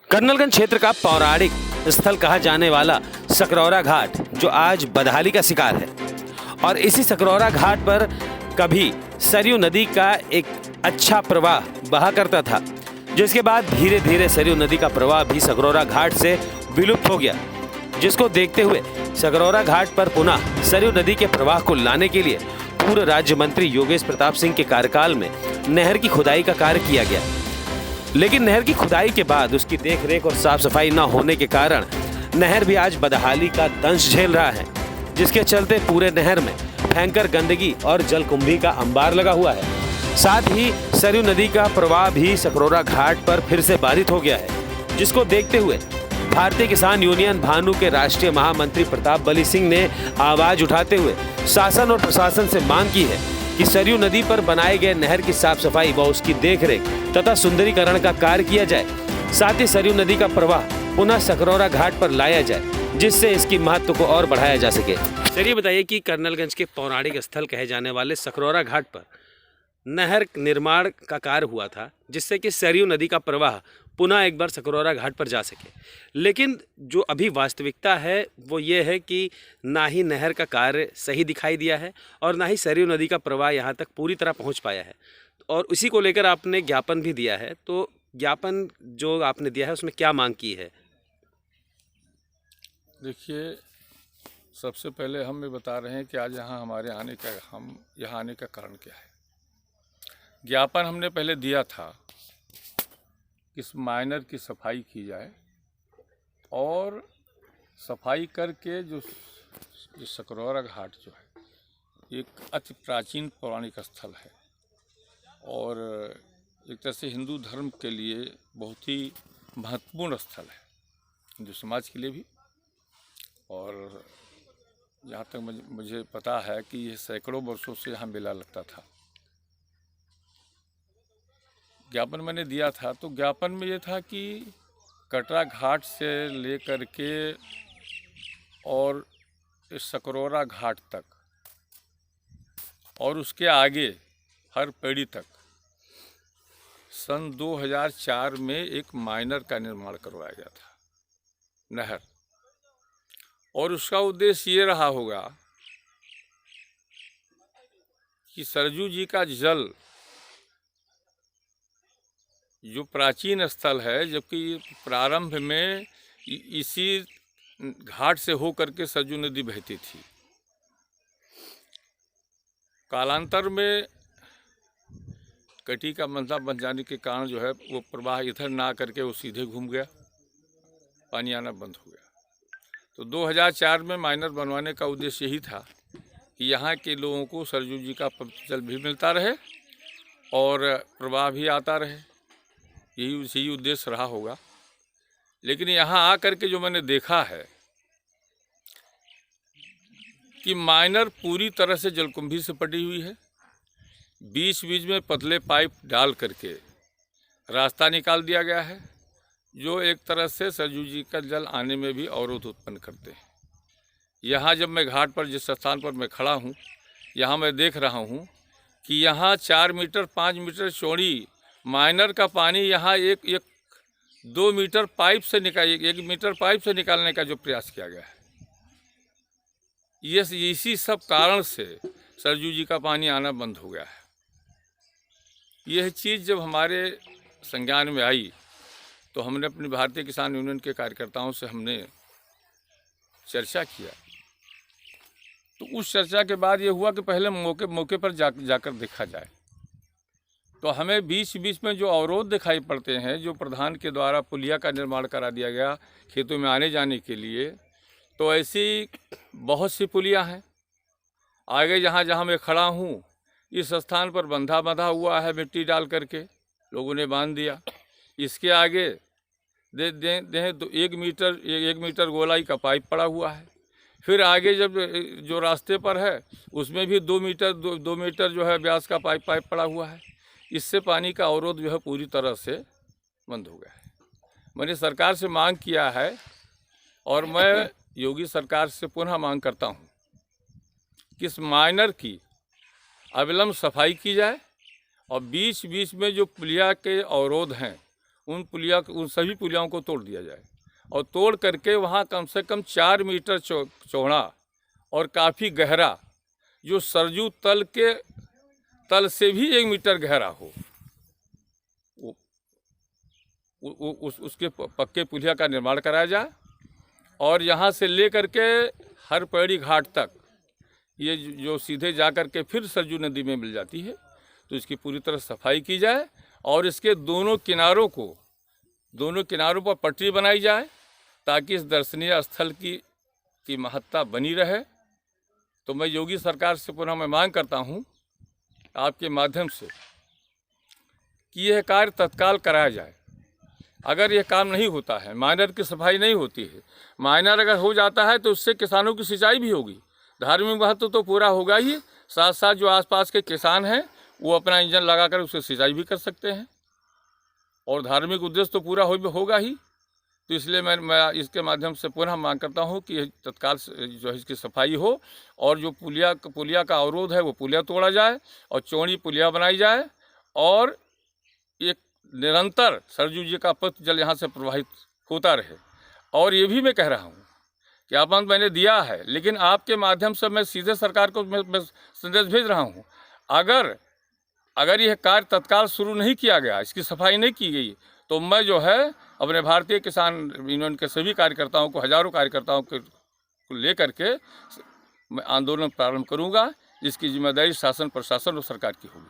कर्नलगंज क्षेत्र का पौराणिक स्थल कहा जाने वाला सकरौरा घाट जो आज बदहाली का शिकार है और इसी सकरौरा घाट पर कभी सरयू नदी का एक अच्छा प्रवाह बहा करता था, जिसके बाद धीरे धीरे सरयू नदी का प्रवाह भी सकरौरा घाट से विलुप्त हो गया, जिसको देखते हुए सकरौरा घाट पर पुनः सरयू नदी के प्रवाह को लाने के लिए पूर्व राज्य मंत्री योगेश प्रताप सिंह के कार्यकाल में नहर की खुदाई का कार्य किया गया। लेकिन नहर की खुदाई के बाद उसकी देखरेख और साफ सफाई न होने के कारण नहर भी आज बदहाली का दंश झेल रहा है, जिसके चलते पूरे नहर में भयंकर गंदगी और जलकुंभी का अंबार लगा हुआ है। साथ ही सरयू नदी का प्रवाह भी सकरौरा घाट पर फिर से बाधित हो गया है, जिसको देखते हुए भारतीय किसान यूनियन भानु के राष्ट्रीय महामंत्री प्रताप बली सिंह ने आवाज उठाते हुए शासन और प्रशासन से मांग की है कि सरयू नदी पर बनाए गए नहर की साफ सफाई व उसकी देखरेख तथा सुंदरीकरण का कार्य किया जाए। साथ ही सरयू नदी का प्रवाह पुनः सकरौरा घाट पर लाया जाए, जिससे इसकी महत्व को और बढ़ाया जा सके। सर, ये बताइए कि कर्नलगंज के पौराणिक स्थल कहे जाने वाले सकरौरा घाट पर नहर निर्माण का कार्य हुआ था, जिससे कि सरयू नदी का प्रवाह पुनः एक बार सकरौरा घाट पर जा सके। लेकिन जो अभी वास्तविकता है वो ये है कि ना ही नहर का कार्य सही दिखाई दिया है और ना ही सरयू नदी का प्रवाह यहाँ तक पूरी तरह पहुँच पाया है, और उसी को लेकर आपने ज्ञापन भी दिया है। तो ज्ञापन जो आपने दिया है उसमें क्या मांग की है? देखिए, सबसे पहले हम ये बता रहे हैं कि आज यहाँ आने का कारण क्या है। ज्ञापन हमने पहले दिया था कि इस माइनर की सफाई की जाए और सफाई करके जो सकरौरा घाट जो है एक अति प्राचीन पौराणिक स्थल है और एक तरह से हिंदू धर्म के लिए बहुत ही महत्वपूर्ण स्थल है, हिंदू समाज के लिए भी। और जहाँ तक मुझे पता है कि ये सैकड़ों वर्षों से यहाँ मेला लगता था। ज्ञापन मैंने दिया था, तो ज्ञापन में ये था कि कटरा घाट से लेकर के और इस सकरौरा घाट तक और उसके आगे हर पेड़ी तक सन 2004 में एक माइनर का निर्माण करवाया गया था, नहर। और उसका उद्देश्य ये रहा होगा कि सरयू जी का जल जो प्राचीन स्थल है, जबकि प्रारंभ में इसी घाट से होकर के सरयू नदी बहती थी, कालांतर में कटी का मंदा बन जाने के कारण जो है वो प्रवाह इधर ना करके वो सीधे घूम गया, पानी आना बंद हो गया। तो 2004 में माइनर बनवाने का उद्देश्य यही था कि यहाँ के लोगों को सरयू जी का पवित्र जल भी मिलता रहे और प्रवाह भी आता रहे, यही उद्देश्य रहा होगा। लेकिन यहाँ आकर के जो मैंने देखा है कि माइनर पूरी तरह से जलकुंभी से पटी हुई है, बीच बीच में पतले पाइप डाल करके रास्ता निकाल दिया गया है, जो एक तरह से सरयू जी का जल आने में भी अवरोध उत्पन्न करते हैं। यहाँ जब मैं घाट पर जिस स्थान पर मैं खड़ा हूँ, यहाँ मैं देख रहा हूँ कि यहाँ 4 मीटर 5 मीटर चौड़ी माइनर का पानी यहाँ एक 2 मीटर पाइप से एक मीटर पाइप से निकालने का जो प्रयास किया गया है, ये इसी सब कारण से सरयू जी का पानी आना बंद हो गया है। यह चीज़ जब हमारे संज्ञान में आई तो हमने अपनी भारतीय किसान यूनियन के कार्यकर्ताओं से हमने चर्चा किया। तो उस चर्चा के बाद ये हुआ कि पहले मौके पर जाकर देखा जाए। तो हमें बीच बीच में जो अवरोध दिखाई पड़ते हैं, जो प्रधान के द्वारा पुलिया का निर्माण करा दिया गया खेतों में आने जाने के लिए, तो ऐसी बहुत सी पुलिया हैं। आगे जहाँ मैं खड़ा हूँ, इस स्थान पर बंधा हुआ है, मिट्टी डाल करके लोगों ने बांध दिया। इसके आगे तो 1 मीटर गोलाई का पाइप पड़ा हुआ है। फिर आगे जब जो रास्ते पर है उसमें भी 2 मीटर जो है व्यास का पाइप पड़ा हुआ है। इससे पानी का अवरोध जो है पूरी तरह से बंद हो गया है। मैंने सरकार से मांग किया है और मैं योगी सरकार से पुनः मांग करता हूँ कि इस माइनर की अविलंब सफाई की जाए और बीच बीच में जो पुलिया के अवरोध हैं उन सभी पुलियाओं को तोड़ दिया जाए और तोड़ करके वहाँ कम से कम 4 मीटर चौड़ा और काफ़ी गहरा, जो सरजू तल के तल से भी 1 मीटर गहरा हो, उसके पक्के पुलिया का निर्माण कराया जाए। और यहाँ से ले करके हरपैड़ी घाट तक ये जो सीधे जा कर के फिर सरजू नदी में मिल जाती है, तो इसकी पूरी तरह सफाई की जाए और इसके दोनों किनारों पर पटरी बनाई जाए ताकि इस दर्शनीय स्थल की महत्ता बनी रहे। तो मैं योगी सरकार से पुनः मैं मांग करता हूँ आपके माध्यम से कि यह कार्य तत्काल कराया जाए। अगर यह काम नहीं होता है, माइनर की सफाई नहीं होती है, माइनर अगर हो जाता है तो उससे किसानों की सिंचाई भी होगी, धार्मिक महत्व तो पूरा होगा ही, साथ साथ जो आसपास के किसान हैं वो अपना इंजन लगाकर उससे सिंचाई भी कर सकते हैं और धार्मिक उद्देश्य तो पूरा होगा ही। तो इसलिए मैं इसके माध्यम से पुनः मांग करता हूँ कि तत्काल जो है इसकी सफाई हो और जो पुलिया का अवरोध है वो पुलिया तोड़ा जाए और चौड़ी पुलिया बनाई जाए और एक निरंतर सरजू जी का पथ जल यहाँ से प्रवाहित होता रहे। और ये भी मैं कह रहा हूँ कि आपन मैंने दिया है, लेकिन आपके माध्यम से मैं सीधे सरकार को मैं संदेश भेज रहा हूँ, अगर यह कार्य तत्काल शुरू नहीं किया गया, इसकी सफाई नहीं की गई, तो मैं जो है अपने भारतीय किसान यूनियन के सभी कार्यकर्ताओं को, हजारों कार्यकर्ताओं को लेकर के मैं आंदोलन प्रारंभ करूँगा, जिसकी जिम्मेदारी शासन, प्रशासन और सरकार की होगी।